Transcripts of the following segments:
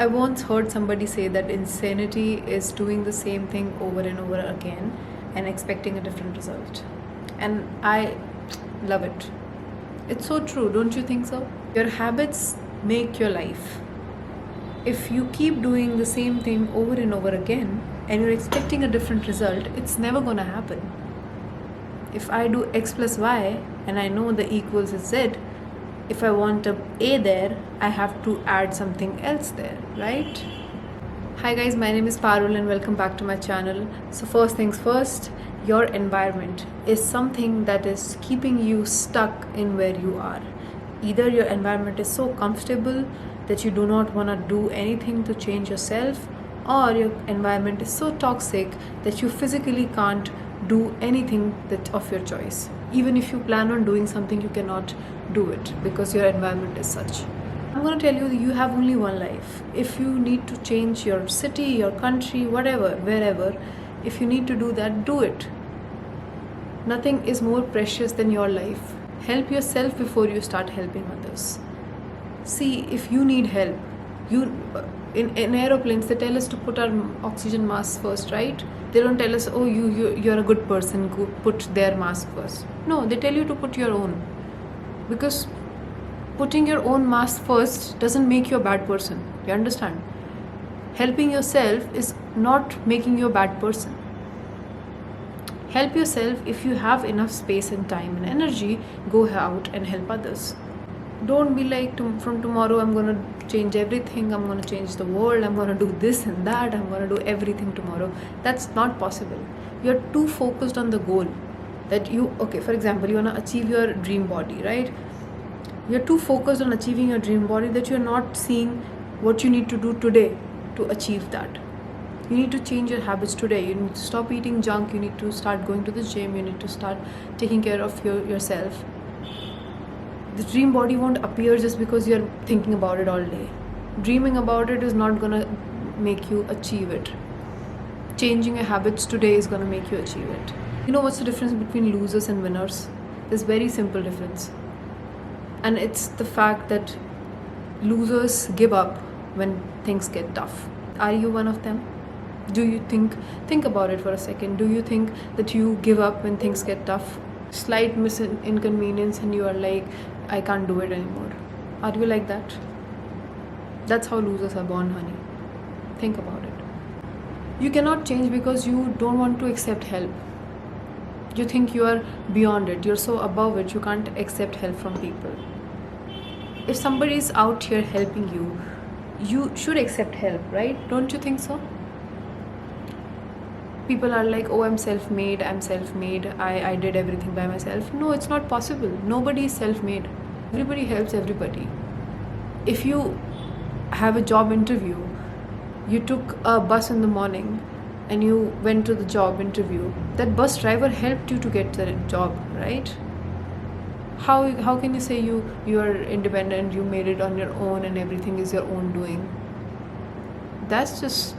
I once heard somebody say that insanity is doing the same thing over and over again and expecting a different result. And I love it. It's so true, don't you think so? Your habits make your life. If you keep doing the same thing over and over again and you're expecting a different result, it's never gonna happen. If I do x plus y and I know the equals is z, if I want a there, I have to add something else there, right? Hi guys, my name is Parul and welcome back to my channel. So first things first, your environment is something that is keeping you stuck in where you are. Either your environment is so comfortable that you do not want to do anything to change yourself, or your environment is so toxic that you physically can't do anything that of your choice. Even if you plan on doing something, you cannot do it because your environment is such. I'm going to tell you that you have only one life. If you need to change your city, your country, whatever, wherever, if you need to do that, do it. Nothing is more precious than your life. Help yourself before you start helping others. See, if you need help, in aeroplanes they tell us to put our oxygen mask first, right? They don't tell us, oh, you're a good person, go put their mask first. No, they tell you to put your own, because putting your own mask first doesn't make you a bad person. You understand? Helping yourself is not making you a bad person. Help yourself. If you have enough space and time and energy, go out and help others. Don't be like, from tomorrow I'm going to change everything, I'm going to change the world, I'm going to do this and that, I'm going to do everything tomorrow. That's not possible. You're too focused on the goal that for example, you want to achieve your dream body, right? You're too focused on achieving your dream body that you're not seeing what you need to do today to achieve that. You need to change your habits today. You need to stop eating junk, you need to start going to the gym, you need to start taking care of yourself. The dream body won't appear just because you're thinking about it all day. Dreaming about it is not gonna make you achieve it. Changing your habits today is gonna make you achieve it. You know what's the difference between losers and winners? There's very simple difference. And it's the fact that losers give up when things get tough. Are you one of them? Do you think about it for a second? Do you think that you give up when things get tough? Slight inconvenience and you are like, I can't do it anymore. Are you like that? That's how losers are born, honey. Think about it. You cannot change because you don't want to accept help. You think you are beyond it, you're so above it, you can't accept help from people. If somebody is out here helping you, you should accept help, right? Don't you think so? People are like, oh, I'm self-made, I did everything by myself. No, it's not possible. Nobody is self-made. Everybody helps everybody. If you have a job interview, you took a bus in the morning and you went to the job interview, that bus driver helped you to get the job, right? How can you say you are independent, you made it on your own and everything is your own doing? That's just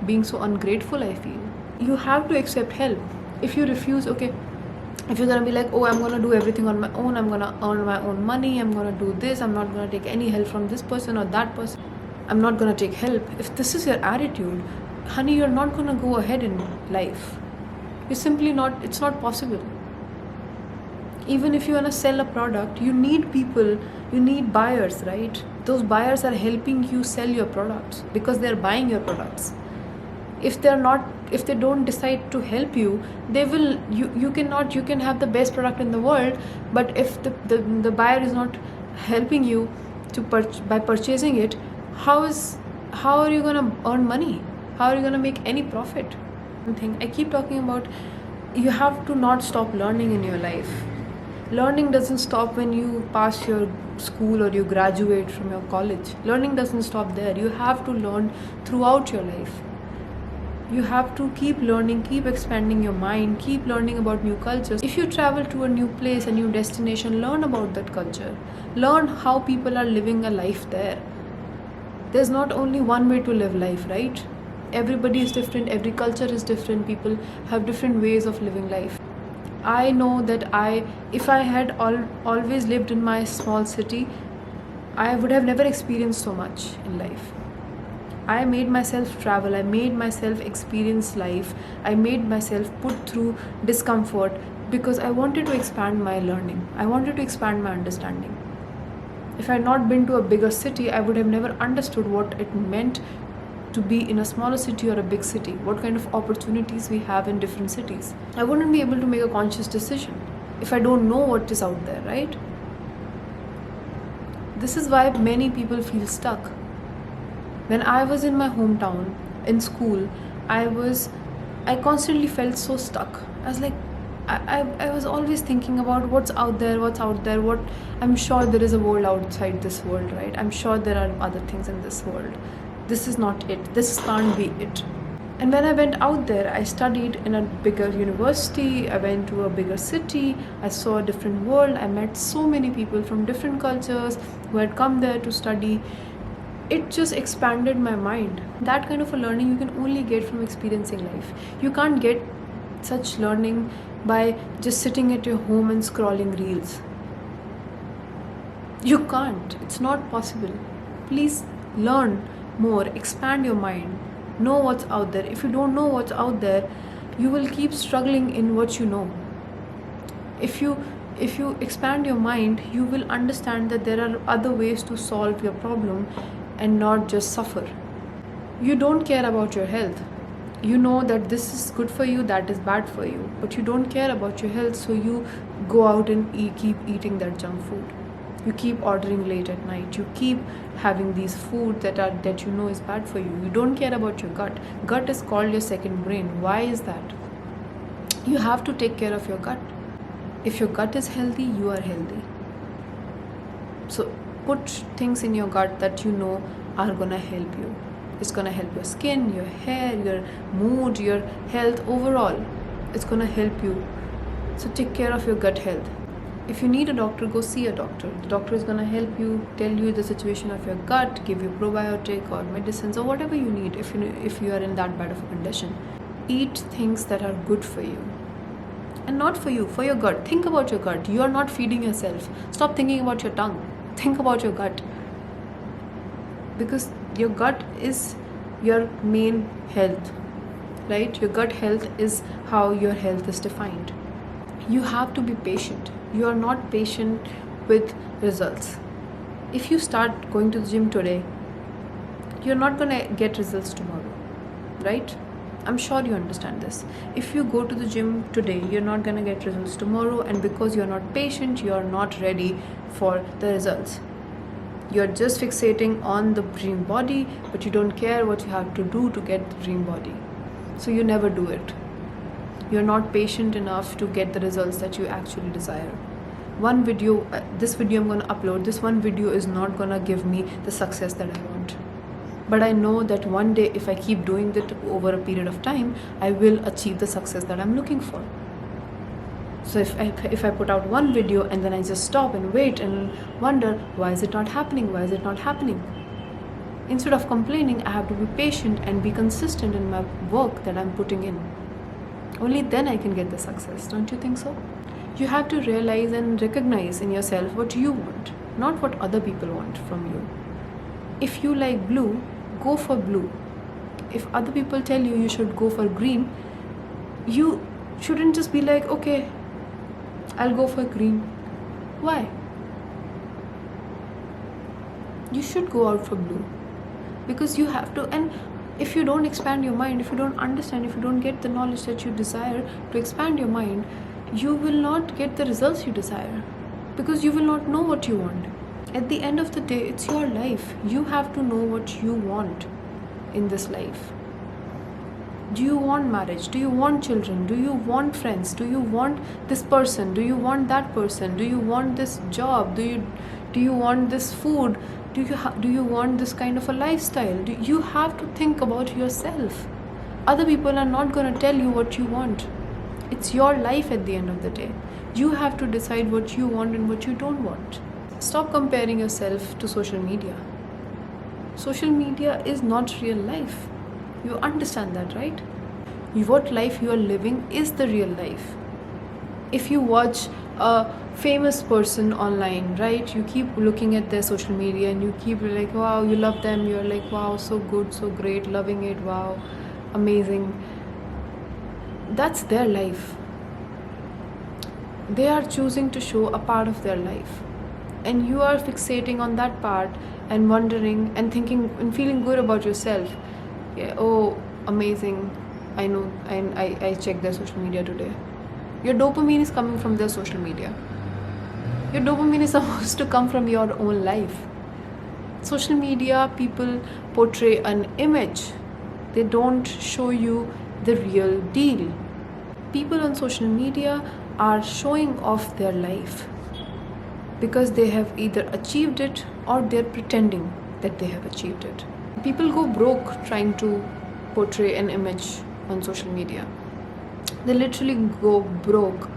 being so ungrateful, I feel. You have to accept help. If you refuse, if you're gonna be like, oh, I'm gonna do everything on my own, I'm gonna earn my own money, I'm gonna do this, I'm not gonna take any help from this person or that person, I'm not gonna take help. If this is your attitude, honey, you're not gonna go ahead in life. You're simply not, it's not possible. Even if you wanna sell a product, you need people, you need buyers, right? Those buyers are helping you sell your products because they're buying your products. If they don't decide to help you, you can have the best product in the world, but if the buyer is not helping you by purchasing it, how are you gonna earn money? How are you gonna make any profit? I keep talking about, you have to not stop learning in your life. Learning doesn't stop when you pass your school or you graduate from your college. Learning doesn't stop there. You have to learn throughout your life. You have to keep learning, keep expanding your mind, keep learning about new cultures. If you travel to a new place, a new destination, learn about that culture. Learn how people are living a life there. There's not only one way to live life, right? Everybody is different, every culture is different, people have different ways of living life. I know that if I had always lived in my small city, I would have never experienced so much in life. I made myself travel, I made myself experience life, I made myself put through discomfort because I wanted to expand my learning. I wanted to expand my understanding. If I had not been to a bigger city, I would have never understood what it meant to be in a smaller city or a big city, what kind of opportunities we have in different cities. I wouldn't be able to make a conscious decision if I don't know what is out there, right? This is why many people feel stuck. When I was in my hometown, in school, I constantly felt so stuck. I was like, I was always thinking about what's out there, what I'm sure there is a world outside this world, right? I'm sure there are other things in this world. This is not it. This can't be it. And when I went out there, I studied in a bigger university, I went to a bigger city, I saw a different world, I met so many people from different cultures who had come there to study. It just expanded my mind. That kind of a learning you can only get from experiencing life. You can't get such learning by just sitting at your home and scrolling reels. You can't. It's not possible. Please learn more, expand your mind, know what's out there. If you don't know what's out there, you will keep struggling in what you know. If you expand your mind, you will understand that there are other ways to solve your problem and not just suffer. You don't care about your health. You know that this is good for you, that is bad for you, but you don't care about your health, so you go out and keep eating that junk food. You keep ordering late at night. You keep having these food that you know is bad for you. You don't care about your gut. Gut is called your second brain. Why is that? You have to take care of your gut. If your gut is healthy, you are healthy. So put things in your gut that you know are gonna help you. It's gonna help your skin, your hair, your mood, your health overall. It's gonna help you. So take care of your gut health. If you need a doctor, go see a doctor. The doctor is gonna help you, tell you the situation of your gut, give you probiotic or medicines or whatever you need if you are in that bad of a condition. Eat things that are good for you. And not for you, for your gut. Think about your gut. You are not feeding yourself. Stop thinking about your tongue. Think about your gut. Because your gut is your main health, right? Your gut health is how your health is defined. You have to be patient. You are not patient with results. If you start going to the gym today, you're not going to get results tomorrow, right? I'm sure you understand this. If you go to the gym today, you're not going to get results tomorrow, and because you're not patient, you're not ready for the results. You're just fixating on the dream body, but you don't care what you have to do to get the dream body. So you never do it. You're not patient enough to get the results that you actually desire. This video I'm going to upload, this one video is not going to give me the success that I want. But I know that one day, if I keep doing it over a period of time, I will achieve the success that I'm looking for. So if I put out one video and then I just stop and wait and wonder, why is it not happening? Why is it not happening? Instead of complaining, I have to be patient and be consistent in my work that I'm putting in. Only then I can get the success. Don't you think so? You have to realize and recognize in yourself what you want, not what other people want from you. If you like blue, go for blue. If other people tell you you should go for green, you shouldn't just be like, okay, I'll go for green. Why? You should go out for blue. Because you have to, and if you don't expand your mind, if you don't understand, if you don't get the knowledge that you desire to expand your mind, you will not get the results you desire. Because you will not know what you want. At the end of the day, it's your life. You have to know what you want in this life. Do you want marriage? Do you want children? Do you want friends? Do you want this person? Do you want that person? Do you want this job? Do you want this food? Do you want this kind of a lifestyle? You have to think about yourself. Other people are not going to tell you what you want. It's your life at the end of the day. You have to decide what you want and what you don't want. Stop comparing yourself to social media. Social media is not real life. You understand that, right? What life you are living is the real life. If you watch a famous person online, right? You keep looking at their social media and you keep like, wow, you love them, you're like, wow, so good, so great, loving it, wow, amazing. That's their life. They are choosing to show a part of their life, and you are fixating on that part and wondering and thinking and feeling good about yourself. Yeah, oh, amazing, I know, and I checked their social media today. Your dopamine is coming from their social media. Your dopamine is supposed to come from your own life. Social media people portray an image, they don't show you the real deal. People on social media are showing off their life because they have either achieved it or they're pretending that they have achieved it. People go broke trying to portray an image on social media. They literally go broke.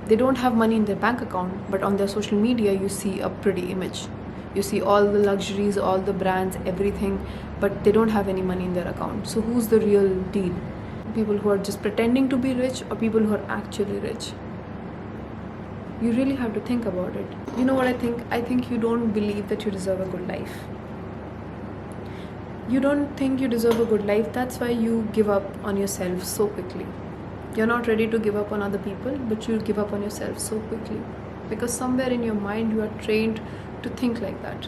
They don't have money in their bank account, but on their social media you see a pretty image. You see all the luxuries, all the brands, everything, but they don't have any money in their account. So who's the real deal? People who are just pretending to be rich or people who are actually rich? You really have to think about it. You know what I think? I think you don't believe that you deserve a good life. You don't think you deserve a good life. That's why you give up on yourself so quickly. You're not ready to give up on other people, but you give up on yourself so quickly. Because somewhere in your mind you are trained to think like that.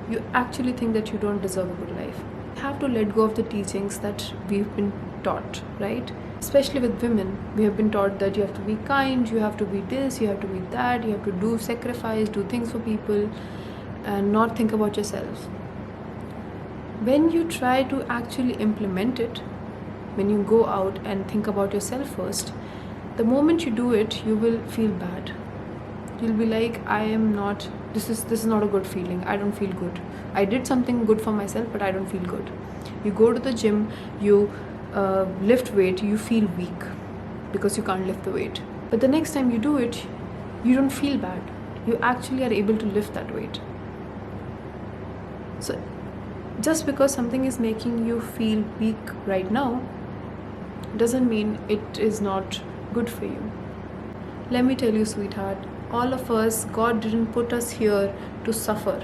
You actually think that you don't deserve a good life. You have to let go of the teachings that we've been taught, right? Especially with women, we have been taught that you have to be kind, you have to be this, you have to be that, you have to do sacrifice, do things for people, and not think about yourself. When you try to actually implement it, when you go out and think about yourself first, the moment you do it, you will feel bad. You'll be like, this is not a good feeling. I don't feel good. I did something good for myself, but I don't feel good. You go to the gym, you lift weight, you feel weak because you can't lift the weight. But the next time you do it, you don't feel bad. You actually are able to lift that weight. So just because something is making you feel weak right now doesn't mean it is not good for you. Let me tell you, sweetheart, all of us, God didn't put us here to suffer.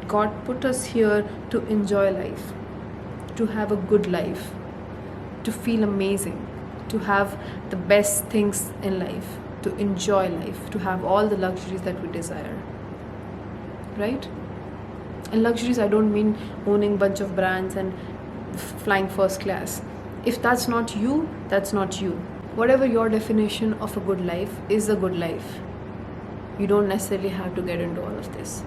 God put us here to enjoy life, to have a good life, to feel amazing, to have the best things in life, to enjoy life, to have all the luxuries that we desire, right? And luxuries, I don't mean owning a bunch of brands and flying first class. If that's not you, that's not you. Whatever your definition of a good life is a good life. You don't necessarily have to get into all of this.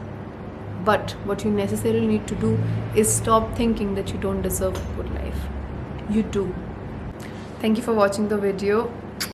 But what you necessarily need to do is stop thinking that you don't deserve a good life. You do. Thank you for watching the video.